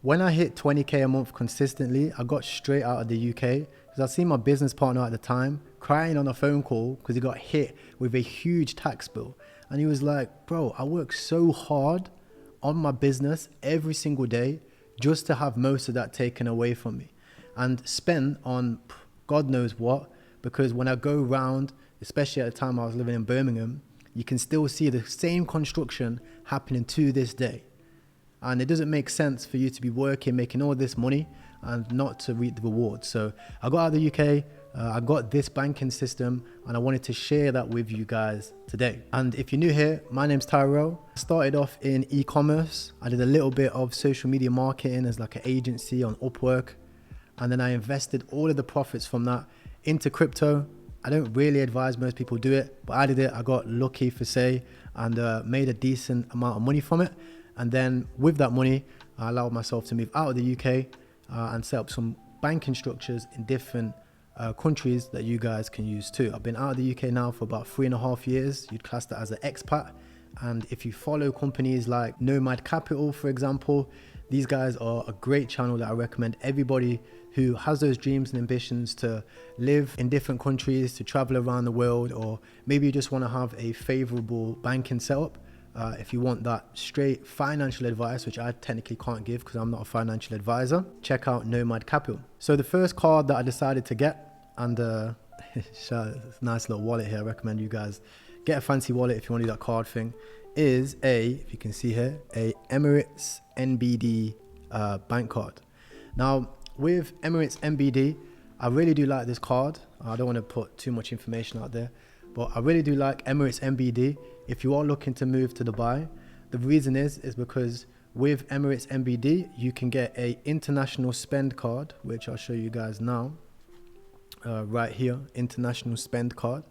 when I hit 20K a month consistently, I got straight out of the UK because I seen my business partner at the time crying on a phone call because he got hit with a huge tax bill. And he was like, bro, I work so hard on my business every single day just to have most of that taken away from me and spent on God knows what. Because when I go round, especially at the time I was living in Birmingham, you can still see the same construction happening to this day. And it doesn't make sense for you to be working, making all this money and not to reap the rewards. So I got out of the UK, I got this banking system, and I wanted to share that with you guys today. And if you're new here, my name's Tyrell. I started off in e-commerce. I did a little bit of social media marketing as like an agency on Upwork. And then I invested all of the profits from that into crypto. I don't really advise most people do it, but I did it. I got lucky for say, and made a decent amount of money from it. And then with that money, I allowed myself to move out of the UK and set up some banking structures in different countries that you guys can use too. I've been out of the UK now for about 3.5 years. You'd class that as an expat. And if you follow companies like Nomad Capital, for example, these guys are a great channel that I recommend everybody who has those dreams and ambitions to live in different countries, to travel around the world, or maybe you just want to have a favorable banking setup. If you want that straight financial advice, which I technically can't give because I'm not a financial advisor, check out Nomad Capital. So the first card that I decided to get, and it's a nice little wallet here, I recommend you guys get a fancy wallet if you want to do that card thing, is if you can see here, a Emirates NBD bank card. Now with Emirates NBD, I really do like this card. I don't want to put too much information out there, but I really do like Emirates NBD. If you are looking to move to Dubai, the reason is because with Emirates NBD, you can get a international spend card, which I'll show you guys now, right here, international spend card,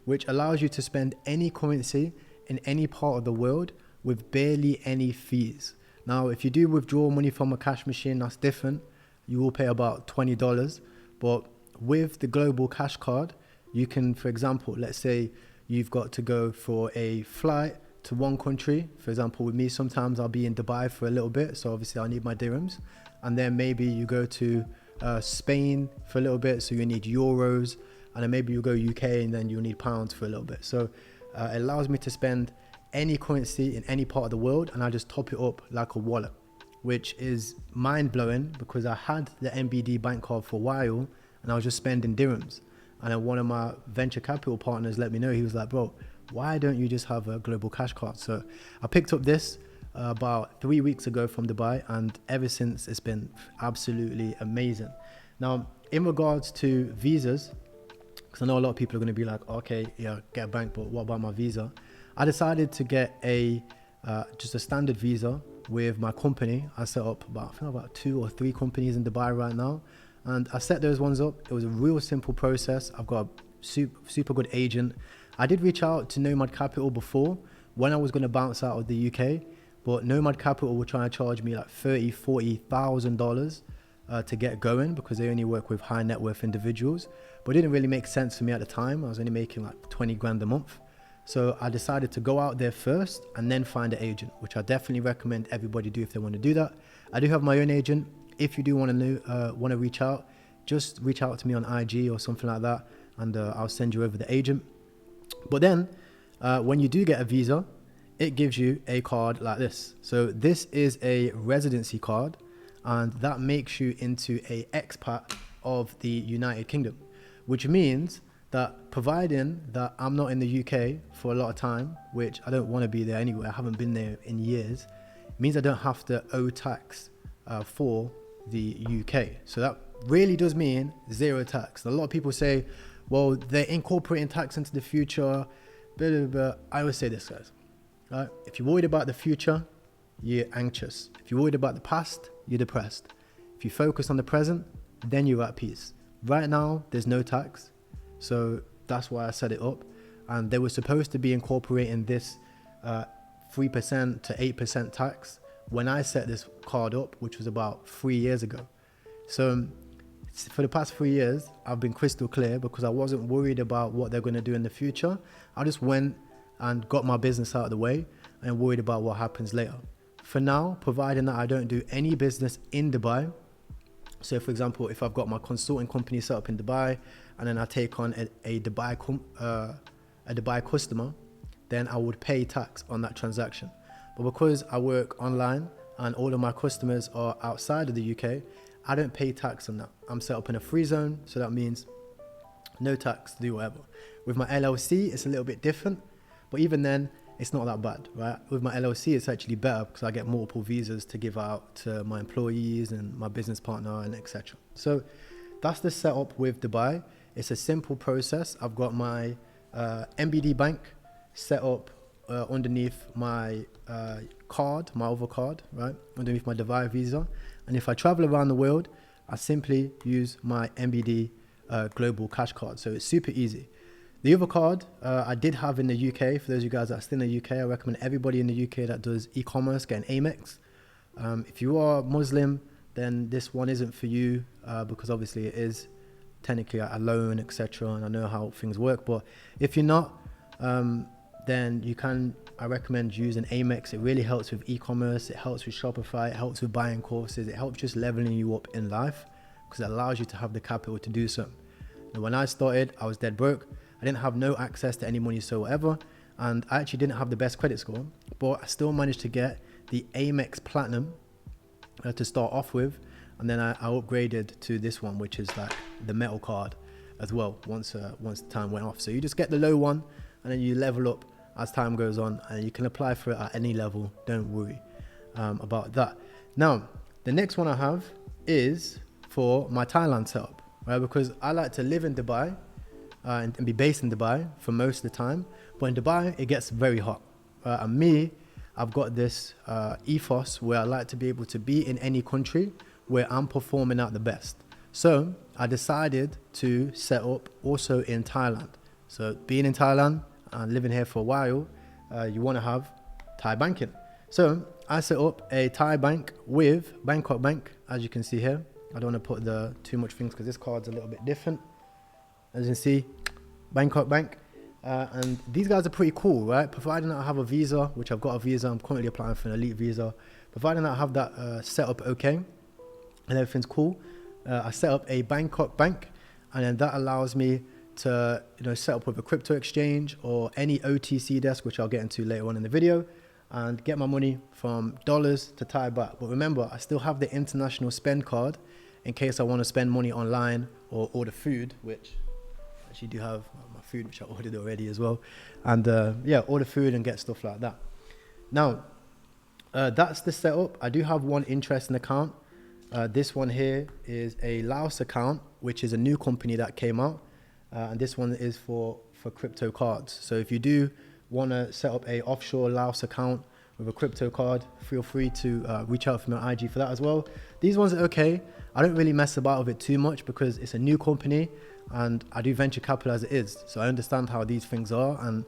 which allows you to spend any currency in any part of the world with barely any fees. Now, if you do withdraw money from a cash machine, that's different. You will pay about $20, but with the global cash card, you can, for example, let's say you've got to go for a flight to one country. For example, with me, sometimes I'll be in Dubai for a little bit, so obviously I need my dirhams. And then maybe you go to Spain for a little bit, so you need euros. And then maybe you go UK and then you'll need pounds for a little bit. So it allows me to spend any currency in any part of the world, and I just top it up like a wallet, which is mind-blowing because I had the NBD bank card for a while and I was just spending dirhams. And then one of my venture capital partners let me know, he was like, bro, why don't you just have a global cash card? So I picked up this about 3 weeks ago from Dubai, and ever since it's been absolutely amazing. Now, in regards to visas, because I know a lot of people are going to be like, okay, yeah, get a bank, but what about my visa? I decided to get just a standard visa with my company. I set up about 2 or 3 companies in Dubai right now. And I set those ones up. It was a real simple process. I've got a super good agent. I did reach out to Nomad Capital before when I was going to bounce out of the UK, but Nomad Capital were trying to charge me like $30,000-$40,000 to get going because they only work with high net worth individuals. But it didn't really make sense for me at the time. I was only making like 20 grand a month. So I decided to go out there first and then find an agent, which I definitely recommend everybody do if they want to do that. I do have my own agent. If you do want to reach out, just reach out to me on IG or something like that, and I'll send you over the agent. But then when you do get a visa, it gives you a card like this. So this is a residency card, and that makes you into a expat of the United Kingdom, which means that providing that I'm not in the UK for a lot of time, which I don't want to be there anyway, I haven't been there in years, it means I don't have to owe tax for the UK. So that really does mean zero tax. And a lot of people say, well, they're incorporating tax into the future, blah, blah, blah. I always say this, guys, right? If you're worried about the future, you're anxious. If you're worried about the past, you're depressed. If you focus on the present, then you're at peace. Right now, there's no tax. So that's why I set it up. And they were supposed to be incorporating this 3% to 8% tax when I set this card up, which was about 3 years ago. So for the past 3 years, I've been crystal clear because I wasn't worried about what they're going to do in the future. I just went and got my business out of the way and worried about what happens later. for now, providing that I don't do any business in Dubai. So for example, if I've got my consulting company set up in Dubai and then I take on a Dubai customer, then I would pay tax on that transaction. But because I work online and all of my customers are outside of the UK, I don't pay tax on that. I'm set up in a free zone, so that means no tax, do whatever. With my LLC, it's a little bit different, but even then, it's not that bad, right? With my LLC, it's actually better because I get multiple visas to give out to my employees and my business partner and etc. So that's the setup with Dubai. It's a simple process. I've got my MBD bank set up underneath my card, my other card, right? Underneath my Dubai visa. And if I travel around the world, I simply use my MBD global cash card. So it's super easy. The other card I did have in the UK. For those of you guys that are still in the UK, I recommend everybody in the UK that does e-commerce get an Amex. If you are Muslim, then this one isn't for you because obviously it is technically a loan, etc. And I know how things work. But if you're not, then you can, I recommend using Amex. It really helps with e-commerce. It helps with Shopify. It helps with buying courses. It helps just leveling you up in life because it allows you to have the capital to do so. Now, when I started, I was dead broke. I didn't have no access to any money whatsoever, and I actually didn't have the best credit score, but I still managed to get the Amex Platinum to start off with, and then I upgraded to this one, which is like the metal card as well once time went off. So you just get the low one, and then you level up as time goes on, and you can apply for it at any level. Don't worry about that. Now, the next one I have is for my Thailand setup, right? Because I like to live in Dubai and be based in Dubai for most of the time. But in Dubai, it gets very hot. And me, I've got this ethos where I like to be able to be in any country where I'm performing at the best. So I decided to set up also in Thailand. So being in Thailand and living here for a while, you want to have Thai banking. So I set up a Thai bank with Bangkok Bank, as you can see here. I don't want to put too much things because this card's a little bit different. As you can see, Bangkok Bank. And these guys are pretty cool, right? Providing that I have a visa, which I've got a visa, I'm currently applying for an elite visa. Providing that I have that set up okay, and everything's cool. I set up a Bangkok Bank, and then that allows me to set up with a crypto exchange or any OTC desk, which I'll get into later on in the video, and get my money from dollars to Thai baht. But remember, I still have the international spend card in case I want to spend money online or order food, which I actually do have my food, which I ordered already as well. And order food and get stuff like that. Now, that's the setup. I do have one interesting account. This one here is a Laos account, which is a new company that came out. And this one is for crypto cards. So if you do want to set up a offshore Laos account with a crypto card, feel free to reach out from my IG for that as well. These ones are okay. I don't really mess about with it too much because it's a new company and I do venture capital as it is. So I understand how these things are and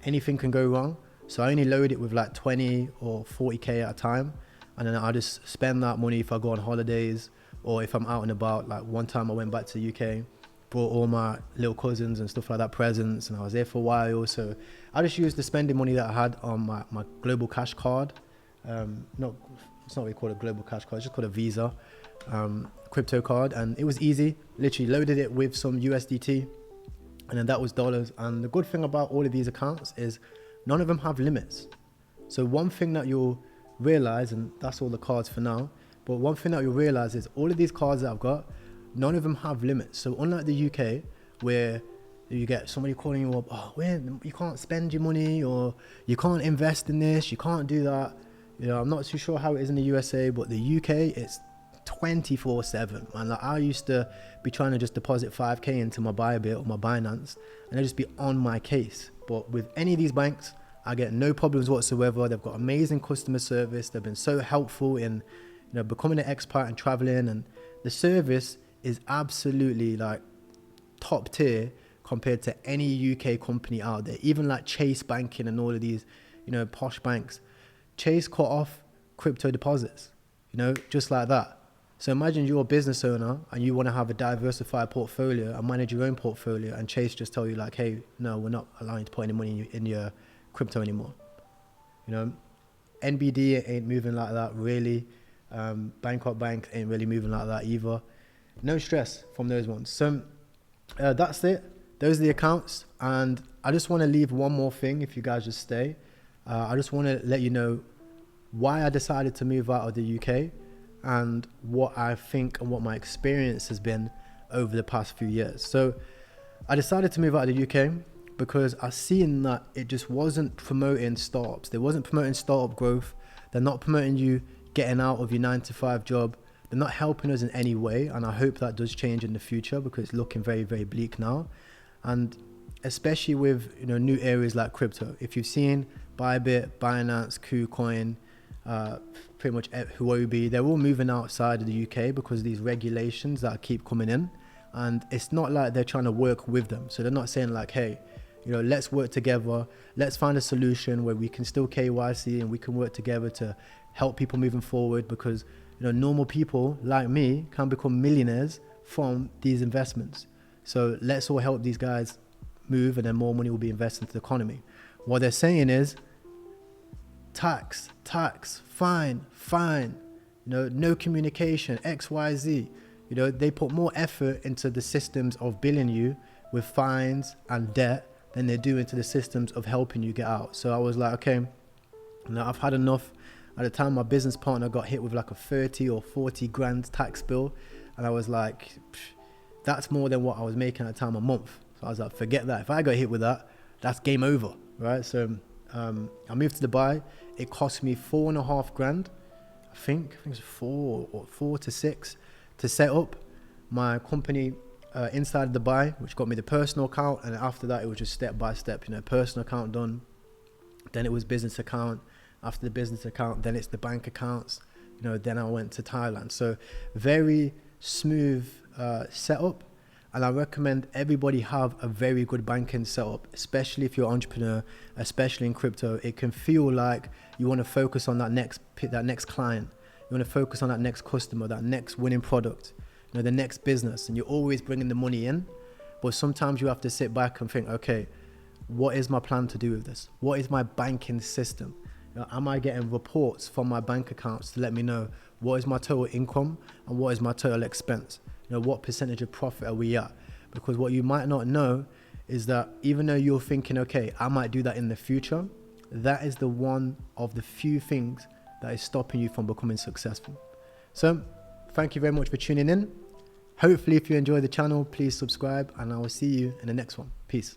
anything can go wrong. So I only load it with like 20 or 40K at a time. And then I just spend that money if I go on holidays or if I'm out and about. Like one time I went back to the UK, brought all my little cousins and stuff like that presents, and I was there for a while. So I just used the spending money that I had on my global cash card. It's not really called a global cash card, it's just called a Visa crypto card. And it was easy, literally loaded it with some USDT, and then that was dollars. And the good thing about all of these accounts is none of them have limits. So one thing that you'll realize, and that's all the cards for now, but one thing that you'll realize is all of these cards that I've got, none of them have limits. So unlike the UK, where you get somebody calling you up, oh, you can't spend your money, or you can't invest in this, you can't do that. I'm not too sure how it is in the USA, but the UK, it's 24/7. And like, I used to be trying to just deposit 5K into my Bybit or my Binance, and I'd just be on my case. But with any of these banks, I get no problems whatsoever. They've got amazing customer service. They've been so helpful in, becoming an expat and traveling, and the service is absolutely like top tier compared to any UK company out there. Even like Chase Banking and all of these, posh banks. Chase cut off crypto deposits, just like that. So imagine you're a business owner and you want to have a diversified portfolio and manage your own portfolio, and Chase just tell you like, hey, no, we're not allowing you to put any money in your crypto anymore. NBD ain't moving like that really. Bangkok Bank ain't really moving like that either. No stress from those ones. So that's it. Those are the accounts. And I just want to leave one more thing if you guys just stay. I just want to let you know why I decided to move out of the UK and what I think and what my experience has been over the past few years. So I decided to move out of the UK because I seen that it just wasn't promoting startups. They wasn't promoting startup growth. They're not promoting you getting out of your 9-to-5 job. They're not helping us in any way. And I hope that does change in the future because it's looking very, very bleak now. And especially with new areas like crypto. If you've seen Bybit, Binance, KuCoin, pretty much Huobi, they're all moving outside of the UK because of these regulations that keep coming in. And it's not like they're trying to work with them. So they're not saying like, hey, let's work together. Let's find a solution where we can still KYC and we can work together to help people moving forward, because normal people like me can become millionaires from these investments. So let's all help these guys move, and then more money will be invested into the economy. What they're saying is tax, fine, no communication, XYZ. They put more effort into the systems of billing you with fines and debt than they do into the systems of helping you get out. So I was like, okay, I've had enough. At the time, my business partner got hit with like a 30 or 40 grand tax bill. And I was like, that's more than what I was making at the time a month. So I was like, forget that. If I got hit with that, that's game over, right? So I moved to Dubai. It cost me 4.5 grand. I think it's 4 to 6 to set up my company inside Dubai, which got me the personal account. And after that, it was just step by step, personal account done. Then it was business account. After the business account, then it's the bank accounts. Then I went to Thailand. So very smooth setup. And I recommend everybody have a very good banking setup, especially if you're an entrepreneur, especially in crypto. It can feel like you want to focus on that next client. You want to focus on that next customer, that next winning product, the next business. And you're always bringing the money in. But sometimes you have to sit back and think, okay, what is my plan to do with this? What is my banking system? Am I getting reports from my bank accounts to let me know what is my total income and what is my total expense? What percentage of profit are we at? Because what you might not know is that even though you're thinking, okay, I might do that in the future, that is the one of the few things that is stopping you from becoming successful. So thank you very much for tuning in. Hopefully, if you enjoy the channel, please subscribe, and I will see you in the next one. Peace.